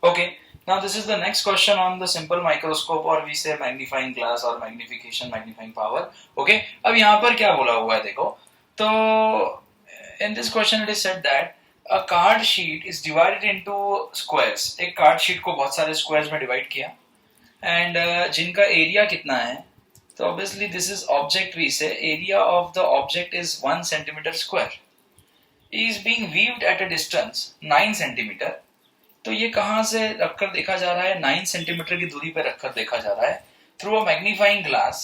Okay, now this is the next question on the simple microscope, or we say magnifying glass or magnification, magnifying power. Okay, अब यहाँ पर क्या बोला हुआ है देखो, तो in this question it is said that a card sheet is divided into squares. एक card sheet को बहुत सारे squares में divide किया, and जिनका area कितना है, तो obviously this is object, we say area of the object is 1 centimeter square, is being viewed at a distance 9 centimeter. तो ये कहाँ से रखकर देखा जा रहा है, 9 सेंटीमीटर की दूरी पर रखकर देखा जा रहा है through a magnifying glass,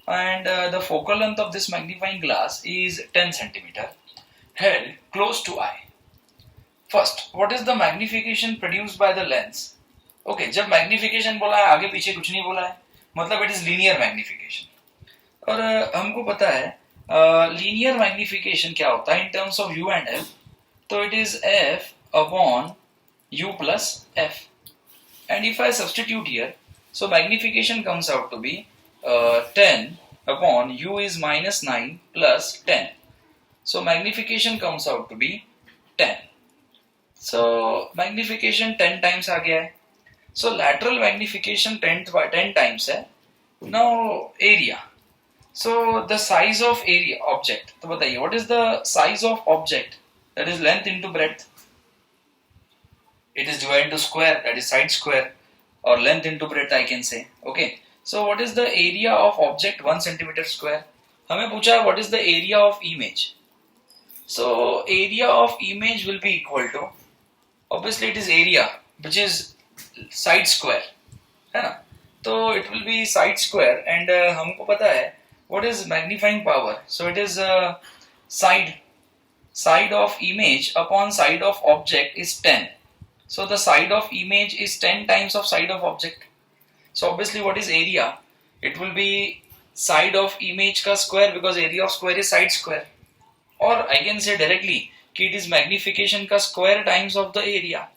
and the focal length of this magnifying glass is 10 centimetre held close to eye. First, what is the magnification produced by the lens? Okay, जब मैग्निफिकेशन बोला है आगे पीछे कुछ नहीं बोला है, मतलब इट इज लीनियर मैग्निफिकेशन। और हमको पता है लीनियर मैग्निफिकेशन क्या होता है in terms of U and F, तो it is F upon u plus f, and if I substitute here, so magnification comes out to be 10 upon u is minus 9 plus 10, so magnification comes out to be 10, so magnification 10 times आ गया है, so lateral magnification 10 times है। now area, so the size of area object, तो बताइए what is the size of object, that is length into breadth, it is divided into square, that is side square, or length into breadth I can say. Okay, so what is the area of object 1 centimeter square? हमें पूछा है what is the area of image, so area of image will be equal to, obviously it is area which is side square, है ना, तो it will be side square, and हमको पता है what is magnifying power, so it is side of image upon side of object is 10. So the side of image is 10 times of side of object. So obviously what is area? It will be side of image ka square, because area of square is side square. Or I can say directly कि it is magnification ka square times of the area.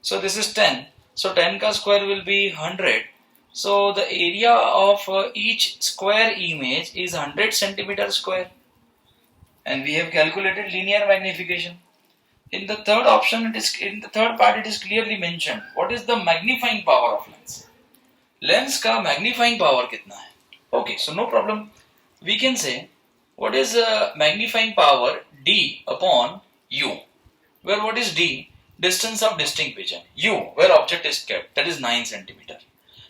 So this is 10. So 10 ka square will be 100. So the area of each square image is 100 centimeter square. And we have calculated linear magnification. In the third option, in the third part, it is clearly mentioned what is the magnifying power of lens. Lens का magnifying power कितना है? Okay, so no problem. We can say what is magnifying power D upon U, where what is D? Distance of distinct vision. U, where object is kept, that is 9 centimeter.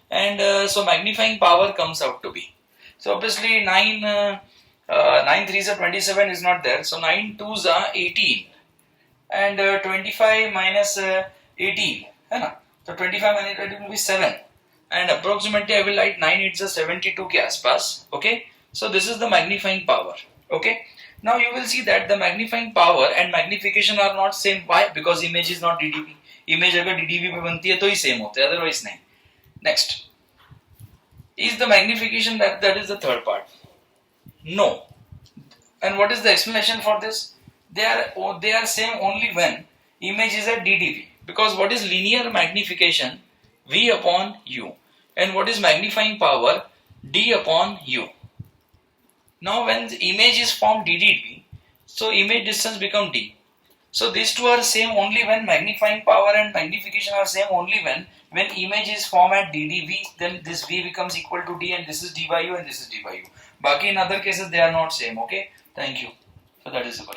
And so magnifying power comes out to be. So obviously 9 3s are 27 is not there. So 9 2s are 18. And 25 minus 18 है ना, तो 25 minus 18 will be 7, and approximately I will write 9 8 is 72 के आसपास. Okay, so this is the magnifying power. Okay, now you will see that the magnifying power and magnification are not same. Why? Because image is not DDP. Image अगर DDP पे बनती है तो ही same होते हैं, otherwise नहीं. Next is the magnification, that is the third part. No, and what is the explanation for this? They are same only when image is at DDP, because what is linear magnification? V upon U, and what is magnifying power? D upon U. Now when the image is formed DDP, so image distance become D. So these two are same only when magnifying power and magnification are same only when image is formed at DDV, then this V becomes equal to D, and this is D by U and this is D by U. Baki in other cases they are not same. Okay, thank you. So that is the question.